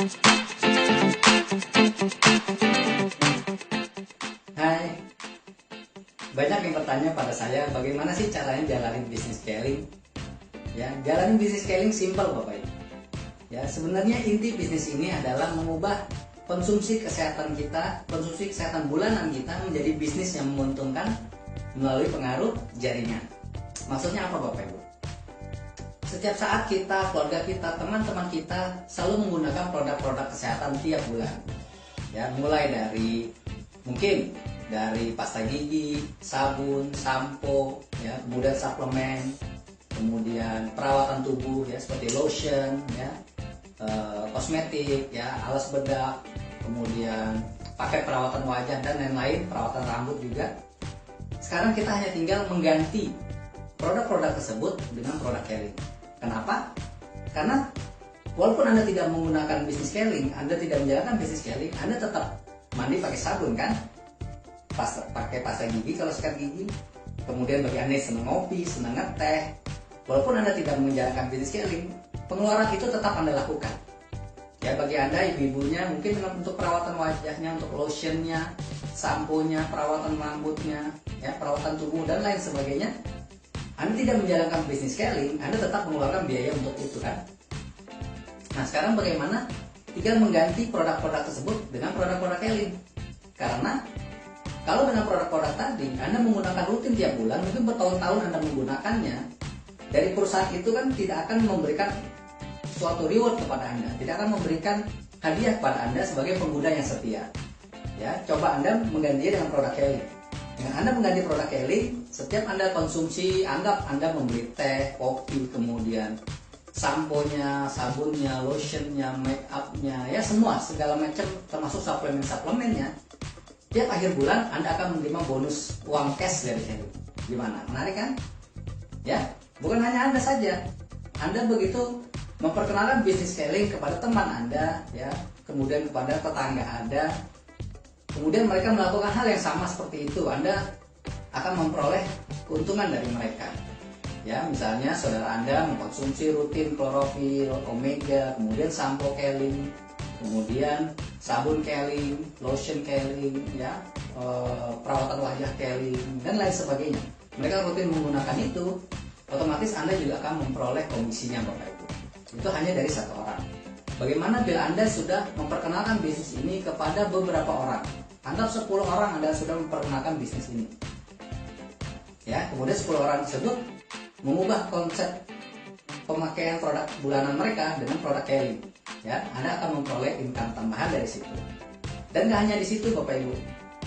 Hai, banyak yang bertanya pada saya bagaimana sih caranya jalanin bisnis scaling? Ya, jalanin bisnis scaling simple Bapak Ibu. Ya, sebenarnya inti bisnis ini adalah mengubah konsumsi kesehatan kita, konsumsi kesehatan bulanan kita menjadi bisnis yang menguntungkan melalui pengaruh jaringan. Maksudnya apa Bapak Ibu? Setiap saat kita, keluarga kita, teman-teman kita selalu menggunakan produk-produk kesehatan tiap bulan. Ya, mulai dari mungkin dari pasta gigi, sabun, sampo, ya, kemudian suplemen, kemudian perawatan tubuh ya seperti lotion, ya, kosmetik, ya, alas bedak, kemudian pakai perawatan wajah dan lain-lain, perawatan rambut juga. Sekarang kita hanya tinggal mengganti produk-produk tersebut dengan produk Kelly. Kenapa? Karena walaupun Anda tidak menggunakan bisnis scaling, Anda tidak menjalankan bisnis scaling, Anda tetap mandi pakai sabun kan? Pakai pasta gigi kalau sikat gigi. Kemudian bagi Anda yang senang ngopi, senang ngeteh, walaupun Anda tidak menjalankan bisnis scaling, pengeluaran itu tetap Anda lakukan. Ya, bagi Anda ibu-ibunya mungkin untuk perawatan wajahnya, untuk lotionnya, samponya, perawatan rambutnya, ya, perawatan tubuh dan lain sebagainya, Anda tidak menjalankan bisnis scaling, Anda tetap mengeluarkan biaya untuk itu kan. Nah, sekarang bagaimana? Tinggal mengganti produk-produk tersebut dengan produk-produk scaling. Karena kalau dengan produk-produk tadi Anda menggunakan rutin tiap bulan, mungkin bertahun-tahun Anda menggunakannya, dari perusahaan itu kan tidak akan memberikan suatu reward kepada Anda, tidak akan memberikan hadiah kepada Anda sebagai pengguna yang setia. Ya, coba Anda menggantinya dengan produk Kelly. Dengan Anda mengganti produk Kelly, setiap Anda konsumsi, anggap Anda membeli teh, kopi, kemudian samponya, sabunnya, lotionnya, make upnya, ya semua segala macam termasuk suplemen-suplemennya. Tiap akhir bulan Anda akan menerima bonus uang cash dari Kelly. Gimana? Menarik kan? Ya, bukan hanya Anda saja. Anda begitu memperkenalkan bisnis scaling kepada teman Anda, ya, kemudian kepada tetangga Anda. Kemudian mereka melakukan hal yang sama seperti itu, Anda akan memperoleh keuntungan dari mereka. Ya, misalnya saudara Anda mengkonsumsi rutin klorofil, omega, kemudian sampo Kelly, kemudian sabun Kelly, lotion Kelly, ya, perawatan wajah Kelly dan lain sebagainya. Mereka rutin menggunakan itu, otomatis Anda juga akan memperoleh komisinya Bapak Ibu. Itu hanya dari satu orang. Bagaimana bila Anda sudah memperkenalkan bisnis ini kepada beberapa orang? Anggap 10 orang Anda sudah memperkenalkan bisnis ini. Ya, kemudian 10 orang tersebut mengubah konsep pemakaian produk bulanan mereka dengan produk Kelly. Ya, Anda akan memperoleh income tambahan dari situ. Dan gak hanya di situ Bapak Ibu.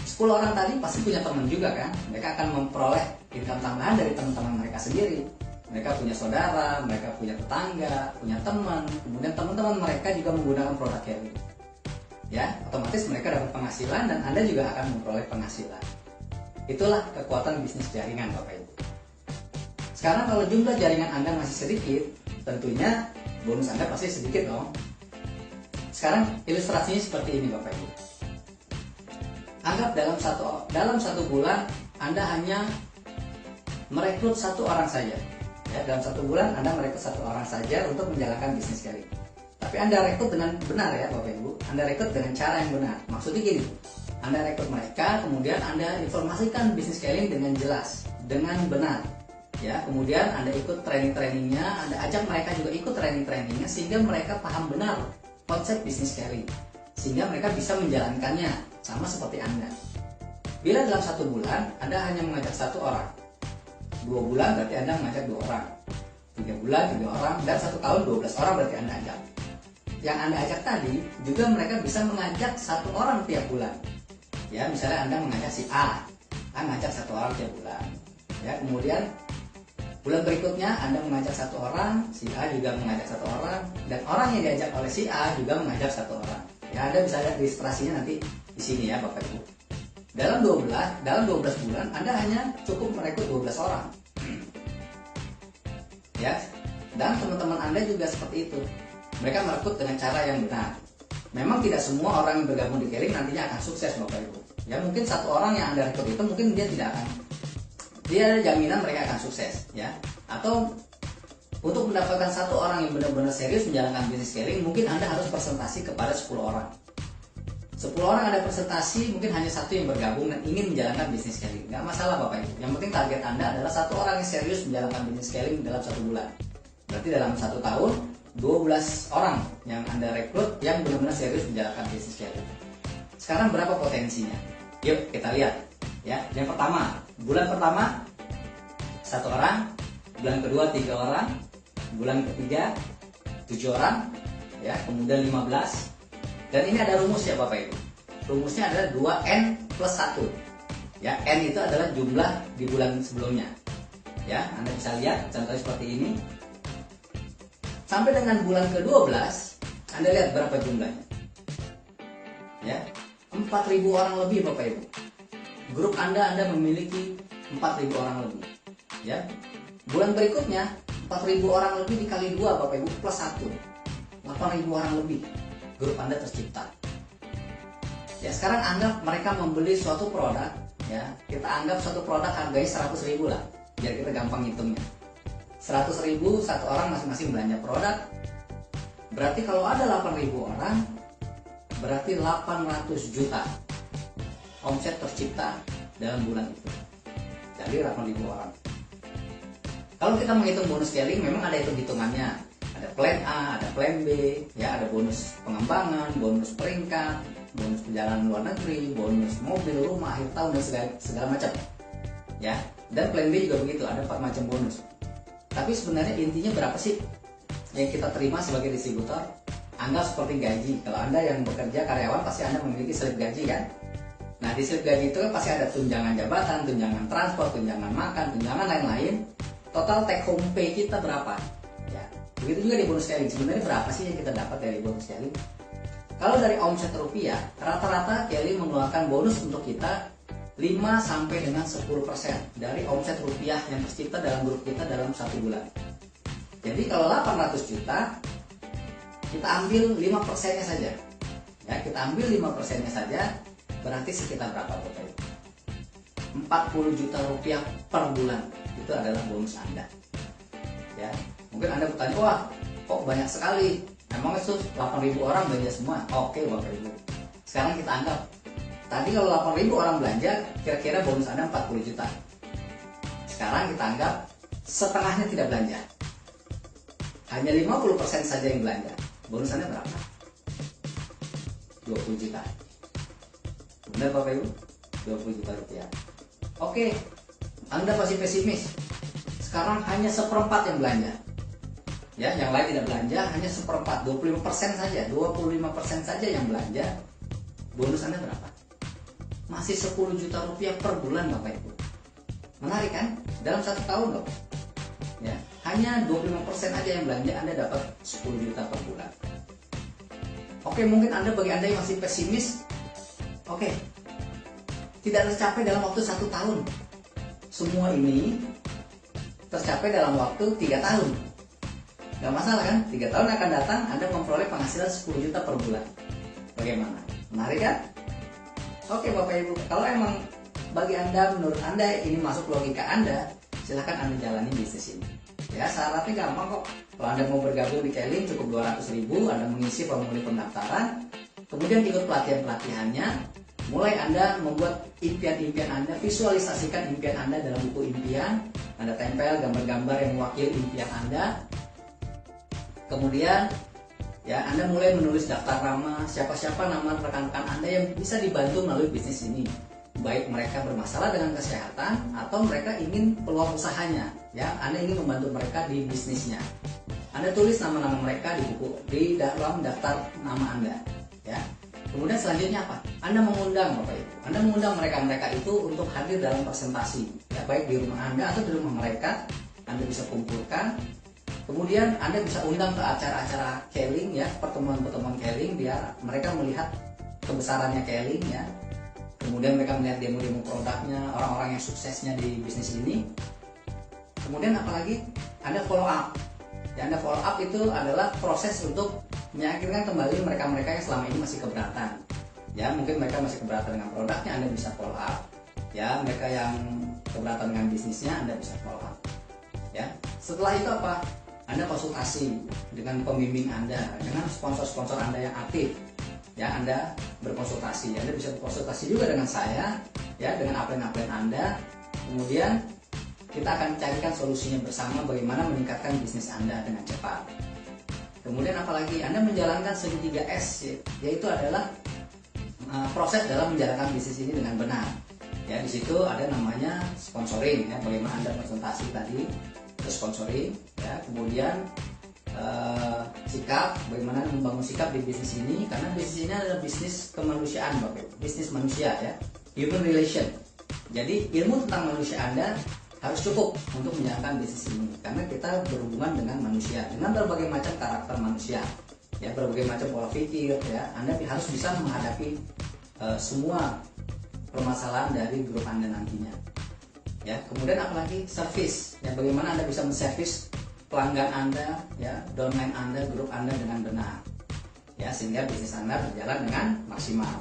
10 orang tadi pasti punya teman juga kan? Mereka akan memperoleh income tambahan dari teman-teman mereka sendiri. Mereka punya saudara, mereka punya tetangga, punya teman, kemudian teman-teman mereka juga menggunakan produk Kelly. Ya, otomatis mereka dapat penghasilan dan Anda juga akan memperoleh penghasilan. Itulah kekuatan bisnis jaringan Bapak Ibu. Sekarang kalau jumlah jaringan Anda masih sedikit, tentunya bonus Anda pasti sedikit dong. Sekarang ilustrasinya seperti ini Bapak Ibu. Anggap dalam satu bulan Anda hanya merekrut 1 orang saja. Ya, dalam 1 bulan Anda merekrut 1 orang saja untuk menjalankan bisnis Kelly. Tapi Anda rekrut dengan benar ya Bapak Ibu. Anda rekrut dengan cara yang benar. Maksudnya gini, Anda rekrut mereka, kemudian Anda informasikan bisnis Kelly dengan jelas, dengan benar. Ya, kemudian Anda ikut training-trainingnya, Anda ajak mereka juga ikut training-trainingnya sehingga mereka paham benar konsep bisnis Kelly. Sehingga mereka bisa menjalankannya sama seperti Anda. Bila dalam 1 bulan Anda hanya mengajak 1 orang, 2 bulan berarti Anda mengajak 2 orang, 3 bulan 3 orang, dan 1 tahun 12 orang berarti Anda ajak. Yang Anda ajak tadi juga mereka bisa mengajak 1 orang tiap bulan. Ya, misalnya Anda mengajak si A, mengajak 1 orang tiap bulan. Ya, kemudian bulan berikutnya Anda mengajak 1 orang, si A juga mengajak 1 orang, dan orang yang diajak oleh si A juga mengajak 1 orang. Ya, Anda bisa lihat ilustrasinya nanti di sini ya Bapak Ibu. Dalam 12 bulan Anda hanya cukup merekrut 12 orang. Ya, dan teman-teman Anda juga seperti itu. Mereka merekrut dengan cara yang benar. Memang tidak semua orang yang bergabung di Kelly nantinya akan sukses Bapak Ibu. Ya, mungkin 1 orang yang Anda rekrut itu mungkin dia tidak akan, dia jaminan mereka akan sukses ya. Atau Untuk mendapatkan satu orang yang benar-benar serius menjalankan bisnis scaling, mungkin Anda harus presentasi kepada 10 orang. 10 orang Anda presentasi, mungkin hanya satu yang bergabung dan ingin menjalankan bisnis scaling. Nggak masalah Bapak Ibu. Yang penting target Anda adalah satu orang yang serius menjalankan bisnis scaling dalam 1 bulan. Berarti dalam 1 tahun, 12 orang yang Anda rekrut yang benar-benar serius menjalankan bisnis scaling. Sekarang berapa potensinya? Yuk kita lihat. Ya, yang pertama, bulan pertama 1 orang, bulan kedua 3 orang, bulan ketiga 7 orang, ya, kemudian 15. Dan ini ada rumus ya Bapak Ibu. Rumusnya adalah 2N plus 1. Ya, N itu adalah jumlah di bulan sebelumnya. Ya, Anda bisa lihat contohnya seperti ini. Sampai dengan bulan ke-12, Anda lihat berapa jumlahnya. Ya, 4.000 orang lebih Bapak Ibu. Grup Anda memiliki 4.000 orang lebih. Ya. Bulan berikutnya 4.000 orang lebih dikali 2 Bapak Ibu plus 1. 8.000 orang lebih. Grup Anda tercipta. Ya, sekarang anggap mereka membeli suatu produk, ya. Kita anggap suatu produk harganya 100.000 lah, biar kita gampang hitungnya. 100.000 satu orang masing-masing belanja produk. Berarti kalau ada 8.000 orang, berarti 800 juta omset tercipta dalam bulan itu. Jadi 8.000 orang. Kalau kita menghitung bonus scaling, memang ada hitung-hitungannya. Ada plan A, ada plan B, ya, ada bonus pengembangan, bonus peringkat, bonus perjalanan luar negeri, bonus mobil, rumah, akhir tahun, dan segala macam. Ya, dan plan B juga begitu, ada 4 macam bonus. Tapi sebenarnya intinya berapa sih yang kita terima sebagai distributor? Anggap seperti gaji. Kalau Anda yang bekerja karyawan, pasti Anda memiliki slip gaji kan? Nah, di slip gaji itu kan pasti ada tunjangan jabatan, tunjangan transport, tunjangan makan, tunjangan lain-lain. Total take home pay kita berapa? Ya, begitu juga di bonus scaling. Sebenarnya berapa sih yang kita dapat dari bonus scaling? Kalau dari omset rupiah, rata-rata Kelly mengeluarkan bonus untuk kita 5 sampai dengan 10% dari omset rupiah yang tercipta dalam grup kita dalam 1 bulan. Jadi kalau 800 juta, kita ambil 5%-nya saja. Ya, kita ambil 5%-nya saja, berarti sekitar berapa Bapak Ibu? 40 juta rupiah per bulan. Itu adalah bonus Anda. Ya, mungkin Anda bertanya, wah, kok banyak sekali? Emang itu 8.000 orang belanja semua? Oke Bapak Ibu. Sekarang kita anggap, tadi kalau 8.000 orang belanja, kira-kira bonus Anda 40 juta. Sekarang kita anggap setengahnya tidak belanja. Hanya 50% saja yang belanja. Bonus Anda berapa? 20 juta. Benar Bapak Ibu? 20 juta rupiah. Oke, Anda pasti pesimis. Sekarang hanya 1/4 yang belanja. Ya, yang lain tidak belanja, hanya 1/4, 25% saja, 25% saja yang belanja. Bonus Anda berapa? Masih 10 juta rupiah per bulan Bapak Ibu. Menarik kan? Dalam 1 tahun loh. Ya, hanya 25% aja yang belanja, Anda dapat 10 juta per bulan. Oke, mungkin bagi Anda yang masih pesimis, oke, tidak tercapai dalam waktu 1 tahun. Semua ini tercapai dalam waktu 3 tahun. Gak masalah kan? 3 tahun akan datang, Anda memperoleh penghasilan 10 juta per bulan. Bagaimana? Menarik kan? Oke Bapak Ibu, kalau emang bagi Anda, menurut Anda ini masuk logika Anda, silahkan Anda jalani bisnis ini. Ya, syaratnya gampang kok. Kalau Anda mau bergabung di Kelly, cukup 200.000, Anda mengisi formulir pendaftaran, kemudian ikut pelatihan-pelatihannya, mulai Anda membuat impian-impian Anda, visualisasikan impian Anda dalam buku impian, Anda tempel gambar-gambar yang mewakili impian Anda. Kemudian ya, Anda mulai menulis daftar nama, siapa-siapa nama rekan-rekan Anda yang bisa dibantu melalui bisnis ini. Baik mereka bermasalah dengan kesehatan atau mereka ingin peluang usahanya, ya, Anda ingin membantu mereka di bisnisnya. Anda tulis nama-nama mereka di buku, di dalam daftar nama Anda, ya. Kemudian selanjutnya apa? Anda mengundang Bapak Ibu. Anda mengundang mereka-mereka itu untuk hadir dalam presentasi, ya, baik di rumah Anda atau di rumah mereka. Anda bisa kumpulkan. Kemudian Anda bisa undang ke acara-acara Kelly, ya, pertemuan-pertemuan Kelly, biar mereka melihat kebesarannya Kelly, ya. Kemudian mereka melihat demo-demo produknya, orang-orang yang suksesnya di bisnis ini. Kemudian apalagi? Anda follow up. Ya, Anda follow up itu adalah proses untuk meyakinkan kembali mereka-mereka yang selama ini masih keberatan. Ya, mungkin mereka masih keberatan dengan produknya, Anda bisa follow up. Ya, mereka yang keberatan dengan bisnisnya, Anda bisa follow up. Ya, setelah itu apa? Anda konsultasi dengan pembimbing Anda, dengan sponsor-sponsor Anda yang aktif. Ya, Anda berkonsultasi. Anda bisa berkonsultasi juga dengan saya, ya, dengan upline-upline Anda. Kemudian kita akan carikan solusinya bersama bagaimana meningkatkan bisnis Anda dengan cepat. Kemudian apalagi Anda menjalankan segitiga S, yaitu adalah proses dalam menjalankan bisnis ini dengan benar. Ya, di situ ada namanya sponsoring, ya, bagaimana Anda presentasi tadi, terus sponsoring, ya, kemudian sikap, bagaimana membangun sikap di bisnis ini, karena bisnis ini adalah bisnis kemanusiaan, Bapak, bisnis manusia, ya, human relation. Jadi ilmu tentang manusia Anda harus cukup untuk menjalankan bisnis ini, karena kita berhubungan dengan manusia, dengan berbagai macam karakter manusia, ya, berbagai macam pola pikir, ya. Anda harus bisa menghadapi semua permasalahan dari grup Anda nantinya. Ya, kemudian apalagi service, ya, bagaimana Anda bisa menservis pelanggan Anda, ya, downline Anda, grup Anda dengan benar, ya, sehingga bisnis Anda berjalan dengan maksimal.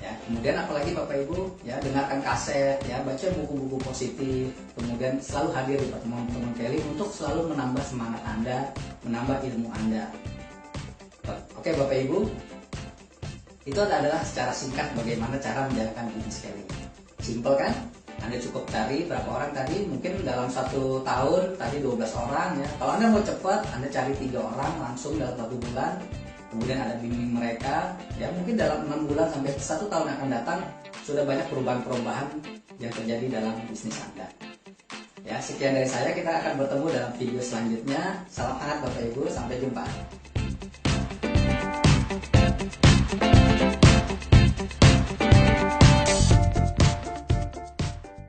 Ya, kemudian apalagi Bapak Ibu, ya, dengarkan kaset, ya, baca buku-buku positif, kemudian selalu hadir di pertemuan-pertemuan Kelly untuk selalu menambah semangat Anda, menambah ilmu Anda. Oke Bapak Ibu, itu adalah secara singkat bagaimana cara menjalankan bisnis Kelly. Simple kan? Anda cukup cari berapa orang tadi, mungkin dalam 1 tahun tadi 12 orang, ya. Kalau Anda mau cepat, Anda cari 3 orang langsung dalam 1 bulan. Kemudian ada bimbing mereka, ya, mungkin dalam 6 bulan sampai 1 tahun yang akan datang sudah banyak perubahan-perubahan yang terjadi dalam bisnis Anda. Ya, sekian dari saya, kita akan bertemu dalam video selanjutnya. Salam hangat Bapak Ibu, sampai jumpa.